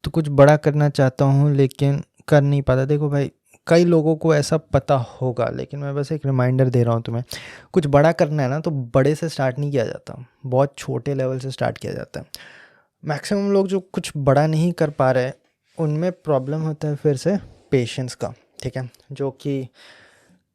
तो कुछ बड़ा करना चाहता हूँ लेकिन कर नहीं पाता। देखो भाई, कई लोगों को ऐसा पता होगा, लेकिन मैं बस एक रिमाइंडर दे रहा हूँ तुम्हें। कुछ बड़ा करना है ना तो बड़े से स्टार्ट नहीं किया जाता, बहुत छोटे लेवल से स्टार्ट किया जाता है। मैक्सिमम लोग जो कुछ बड़ा नहीं कर पा रहे, उनमें प्रॉब्लम होता है फिर से पेशेंस का, ठीक है, जो कि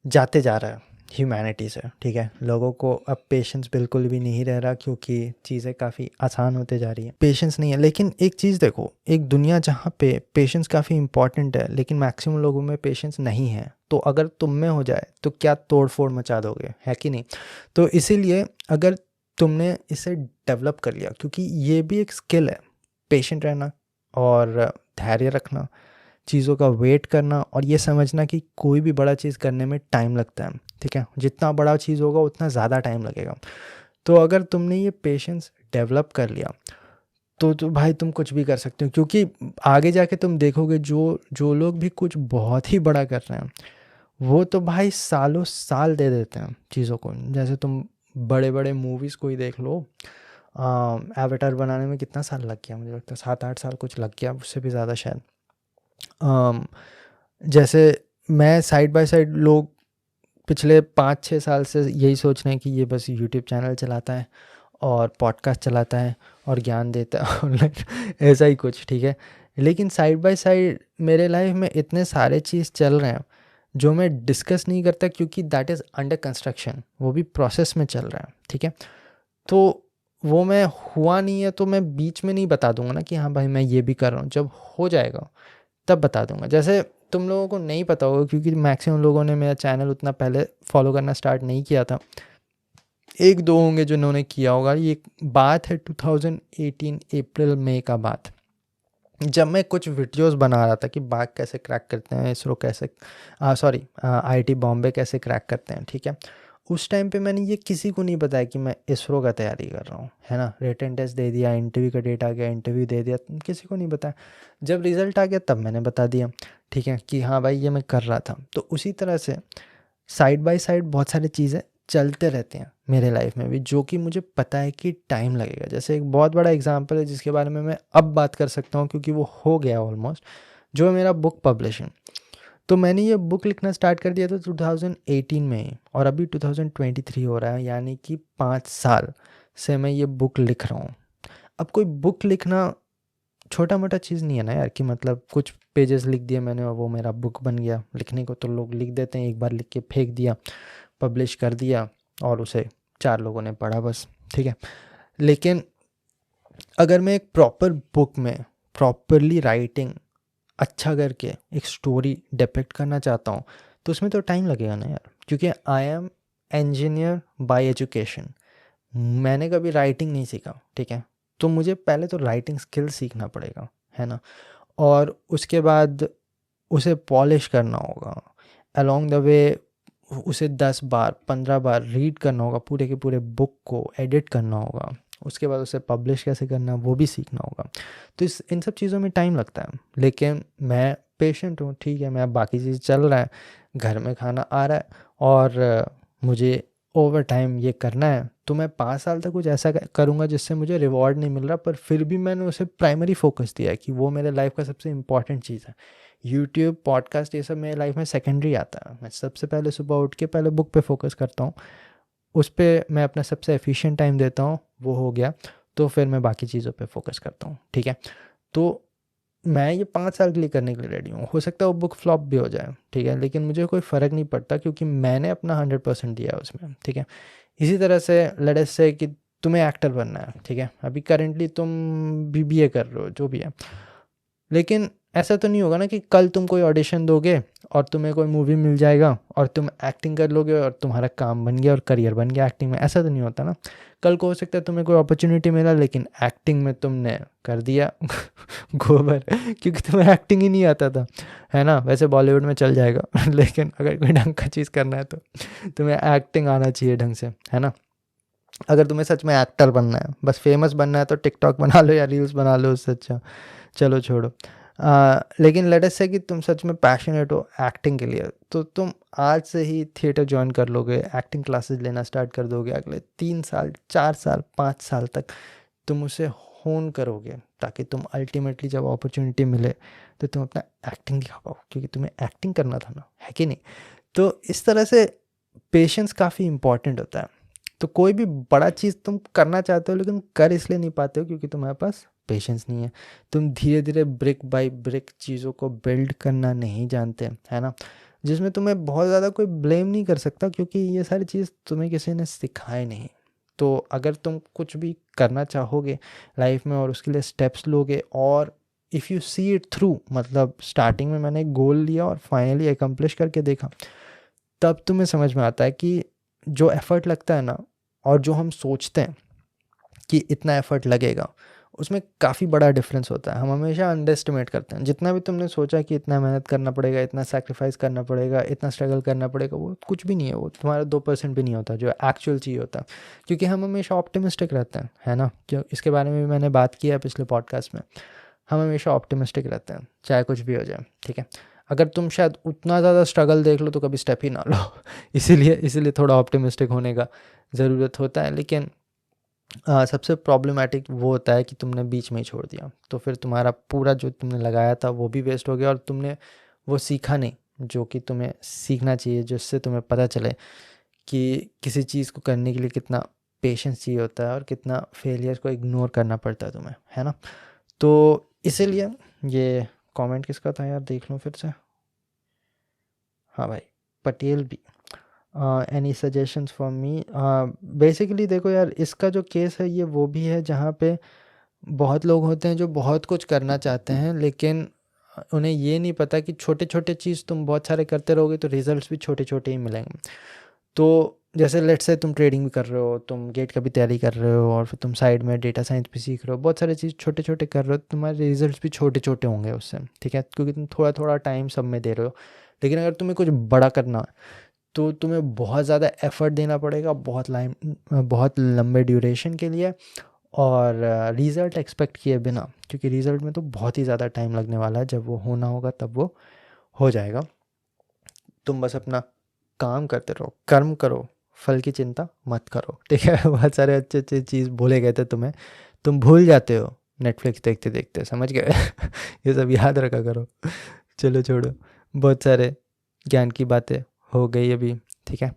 जाते जा रहा है ह्यूमैनिटी से, ठीक है। लोगों को अब पेशेंस बिल्कुल भी नहीं रह रहा क्योंकि चीज़ें काफ़ी आसान होते जा रही हैं, पेशेंस नहीं है। लेकिन एक चीज़ देखो, एक दुनिया जहाँ पे पेशेंस काफ़ी इंपॉर्टेंट है लेकिन मैक्सिमम लोगों में पेशेंस नहीं है, तो अगर तुम में हो जाए तो क्या तोड़ फोड़ मचा दोगे, है कि नहीं। तो इसीलिए अगर तुमने इसे डेवलप कर लिया, क्योंकि ये भी एक स्किल है, पेशेंट रहना और धैर्य रखना, चीज़ों का वेट करना, और ये समझना कि कोई भी बड़ा चीज़ करने में टाइम लगता है, ठीक है। जितना बड़ा चीज़ होगा उतना ज़्यादा टाइम लगेगा। तो अगर तुमने ये पेशेंस डेवलप कर लिया तो भाई तुम कुछ भी कर सकते हो, क्योंकि आगे जाके तुम देखोगे जो जो लोग भी कुछ बहुत ही बड़ा कर रहे हैं, वो तो भाई सालों साल दे देते हैं चीज़ों को। जैसे तुम बड़े बड़े मूवीज़ को ही देख लो, एवेटार बनाने में कितना साल लग गया, मुझे लगता है 7-8 साल कुछ लग गया, उससे भी ज़्यादा शायद। अम, जैसे मैं साइड बाय साइड लोग पिछले 5-6 साल से यही सोच रहे हैं कि ये बस यूट्यूब चैनल चलाता है और पॉडकास्ट चलाता है और ज्ञान देता है ऑनलाइन, ऐसा ही कुछ, ठीक है। लेकिन साइड बाय साइड मेरे लाइफ में इतने सारे चीज़ चल रहे हैं जो मैं डिस्कस नहीं करता, क्योंकि दैट इज़ अंडर कंस्ट्रक्शन, वो भी प्रोसेस में चल रहा है, ठीक है। तो वो मैं हुआ नहीं है तो मैं बीच में नहीं बता दूंगा ना कि हाँ भाई मैं ये भी कर रहा हूँ, जब हो जाएगा तब बता दूंगा। जैसे तुम लोगों को नहीं पता होगा क्योंकि मैक्सिमम लोगों ने मेरा चैनल उतना पहले फॉलो करना स्टार्ट नहीं किया था, एक दो होंगे जिन्होंने किया होगा। ये बात है 2018 अप्रैल मई का बात, जब मैं कुछ वीडियोस बना रहा था कि बाघ कैसे क्रैक करते हैं, इसरो कैसे, सॉरी, आईआईटी बॉम्बे कैसे क्रैक करते हैं, ठीक है। उस टाइम पे मैंने ये किसी को नहीं बताया कि मैं इसरो का तैयारी कर रहा हूँ, है ना। रिटन टेस्ट दे दिया, इंटरव्यू का डेट आ गया, इंटरव्यू दे दिया, किसी को नहीं बताया। जब रिज़ल्ट आ गया तब मैंने बता दिया, ठीक है, कि हाँ भाई ये मैं कर रहा था। तो उसी तरह से साइड बाय साइड बहुत सारी चीज़ें चलते रहते हैं मेरे लाइफ में भी, जो कि मुझे पता है कि टाइम लगेगा। जैसे एक बहुत बड़ा एग्जांपल है जिसके बारे में मैं अब बात कर सकता हूँ क्योंकि वो हो गया ऑलमोस्ट, जो है मेरा बुक पब्लिशिंग। तो मैंने ये बुक लिखना स्टार्ट कर दिया था 2018 में ही, और अभी 2023 हो रहा है, यानी कि 5 साल से मैं ये बुक लिख रहा हूँ। अब कोई बुक लिखना छोटा मोटा चीज़ नहीं है ना यार, कि मतलब कुछ पेजेस लिख दिए मैंने और वो मेरा बुक बन गया। लिखने को तो लोग लिख देते हैं, एक बार लिख के फेंक दिया, पब्लिश कर दिया और उसे 4 लोगों ने पढ़ा बस, ठीक है। लेकिन अगर मैं एक प्रॉपर बुक में प्रॉपरली राइटिंग अच्छा करके एक स्टोरी डिपिक्ट करना चाहता हूँ तो उसमें तो टाइम लगेगा ना यार, क्योंकि I am engineer by education. मैंने कभी राइटिंग नहीं सीखा, ठीक है। तो मुझे पहले तो राइटिंग स्किल सीखना पड़ेगा, है ना। और उसके बाद उसे पॉलिश करना होगा अलोंग द वे, उसे 10 बार 15 बार रीड करना होगा, पूरे के पूरे बुक को एडिट करना होगा। उसके बाद उसे पब्लिश कैसे करना है वो भी सीखना होगा। तो इन सब चीज़ों में टाइम लगता है, लेकिन मैं पेशेंट हूँ, ठीक है। मैं अब बाकी चीज़ चल रहा है, घर में खाना आ रहा है, और मुझे ओवर टाइम ये करना है, तो मैं 5 साल तक कुछ ऐसा करूँगा जिससे मुझे रिवॉर्ड नहीं मिल रहा, पर फिर भी मैंने उसे प्राइमरी फोकस दिया है कि वो मेरे लाइफ का सबसे इंपॉर्टेंट चीज़ है। यूट्यूब, पॉडकास्ट, ये सब मेरे लाइफ में सेकेंडरी आता है। मैं सबसे पहले सुबह उठ के पहले बुक पे फोकस करता हूँ, उस पे मैं अपना सबसे एफिशिएंट टाइम देता हूँ, वो हो गया तो फिर मैं बाकी चीज़ों पे फोकस करता हूँ, ठीक है। तो मैं ये 5 साल के लिए करने के लिए रेडी हूँ। हो सकता है वो बुक फ्लॉप भी हो जाए, ठीक है, लेकिन मुझे कोई फ़र्क नहीं पड़ता क्योंकि मैंने अपना 100% दिया है उसमें, ठीक है। इसी तरह से लेट अस से कि तुम्हें एक्टर बनना है, ठीक है। अभी करेंटली तुम बीबीए कर रहे हो, जो भी है, लेकिन ऐसा तो नहीं होगा ना कि कल तुम कोई ऑडिशन दोगे और तुम्हें कोई मूवी मिल जाएगा और तुम एक्टिंग कर लोगे और तुम्हारा काम बन गया और करियर बन गया एक्टिंग में। ऐसा तो नहीं होता ना। कल को हो सकता है तुम्हें कोई अपॉर्चुनिटी मिला लेकिन एक्टिंग में तुमने कर दिया गोबर, क्योंकि तुम्हें एक्टिंग ही नहीं आता था, है ना। वैसे बॉलीवुड में चल जाएगा लेकिन अगर कोई ढंग का चीज़ करना है तो तुम्हें एक्टिंग आना चाहिए ढंग से, है ना। अगर तुम्हें सच में एक्टर बनना है, बस फेमस बनना है, तो टिकटॉक बना लो या रील्स बना लो, उससे अच्छा। चलो छोड़ो। लेकिन लेट अस से कि तुम सच में पैशनेट हो एक्टिंग के लिए, तो तुम आज से ही थिएटर ज्वाइन कर लोगे, एक्टिंग क्लासेस लेना स्टार्ट कर दोगे। अगले 3 साल 4 साल 5 साल तक तुम उसे होन करोगे ताकि तुम अल्टीमेटली जब अपॉर्चुनिटी मिले तो तुम अपना एक्टिंग दिखा पाओ, क्योंकि तुम्हें एक्टिंग करना था ना, है कि नहीं? तो इस तरह से पेशेंस काफ़ी इंपॉर्टेंट होता है। तो कोई भी बड़ा चीज़ तुम करना चाहते हो लेकिन कर इसलिए नहीं पाते हो क्योंकि तुम्हारे पास पेशेंस नहीं है। तुम धीरे धीरे ब्रिक बाय ब्रिक चीज़ों को बिल्ड करना नहीं जानते, है ना? जिसमें तुम्हें बहुत ज़्यादा कोई ब्लेम नहीं कर सकता क्योंकि ये सारी चीज़ तुम्हें किसी ने सिखाई नहीं। तो अगर तुम कुछ भी करना चाहोगे लाइफ में और उसके लिए स्टेप्स लोगे और if you see it through, मतलब स्टार्टिंग में मैंने गोल लिया और फाइनली अकम्प्लिश करके देखा, तब तुम्हें समझ में आता है कि जो एफ़र्ट लगता है ना और जो हम सोचते हैं कि इतना एफ़र्ट लगेगा, उसमें काफ़ी बड़ा डिफरेंस होता है। हम हमेशा अंडर एस्टिमेट करते हैं। जितना भी तुमने सोचा कि इतना मेहनत करना पड़ेगा, इतना सैक्रिफाइस करना पड़ेगा, इतना स्ट्रगल करना पड़ेगा, वो कुछ भी नहीं है। वो तुम्हारा 2% भी नहीं होता जो एक्चुअल चाहिए होता है, क्योंकि हम हमेशा ऑप्टिमिस्टिक रहते हैं, है ना? क्यों, इसके बारे में भी मैंने बात की है पिछले पॉडकास्ट में। हम हमेशा ऑप्टिमिस्टिक रहते हैं चाहे कुछ भी हो जाए, ठीक है? अगर तुम शायद उतना ज़्यादा स्ट्रगल देख लो तो कभी स्टेप ही ना लो इसीलिए थोड़ा ऑप्टिमिस्टिक होने का ज़रूरत होता है। लेकिन सबसे प्रॉब्लमेटिक वो होता है कि तुमने बीच में ही छोड़ दिया, तो फिर तुम्हारा पूरा जो तुमने लगाया था वो भी वेस्ट हो गया और तुमने वो सीखा नहीं जो कि तुम्हें सीखना चाहिए, जिससे तुम्हें पता चले कि किसी चीज़ को करने के लिए कितना पेशेंस चाहिए होता है और कितना फेलियर को इग्नोर करना पड़ता है तुम्हें, है ना? तो इसीलिए ये कमेंट किसका था यार, देख लो फिर से। हाँ भाई, पटेल भी। Any suggestions for me? Basically देखो यार, इसका जो केस है ये वो भी है जहाँ पे बहुत लोग होते हैं जो बहुत कुछ करना चाहते हैं लेकिन उन्हें ये नहीं पता कि छोटे छोटे चीज़ तुम बहुत सारे करते रहोगे तो रिजल्ट्स भी छोटे छोटे ही मिलेंगे। तो जैसे लेट्स से तुम ट्रेडिंग भी कर रहे हो, तुम गेट का भी तैयारी कर रहे हो और फिर तुम साइड में डेटा साइंस भी सीख रहे हो, बहुत सारे चीज़ छोटे छोटे कर रहे हो, तुम्हारे रिजल्ट्स भी छोटे छोटे होंगे उससे, ठीक है? क्योंकि तुम थोड़ा थोड़ा टाइम सब में दे रहे हो। लेकिन अगर तुम्हें कुछ बड़ा करना है तो तुम्हें बहुत ज़्यादा एफर्ट देना पड़ेगा, बहुत लंबे ड्यूरेशन के लिए, और रिज़ल्ट एक्सपेक्ट किए बिना, क्योंकि रिज़ल्ट में तो बहुत ही ज़्यादा टाइम लगने वाला है। जब वो होना होगा तब वो हो जाएगा। तुम बस अपना काम करते रहो, कर्म करो, फल की चिंता मत करो, ठीक है? बहुत सारे अच्छे अच्छे चीज़ बोले गए थे तुम्हें, तुम भूल जाते हो नेटफ्लिक्स देखते देखते, समझ गए? ये सब याद रखा करो। चलो छोड़ो, बहुत सारे ज्ञान की बातें हो गई अभी, ठीक है?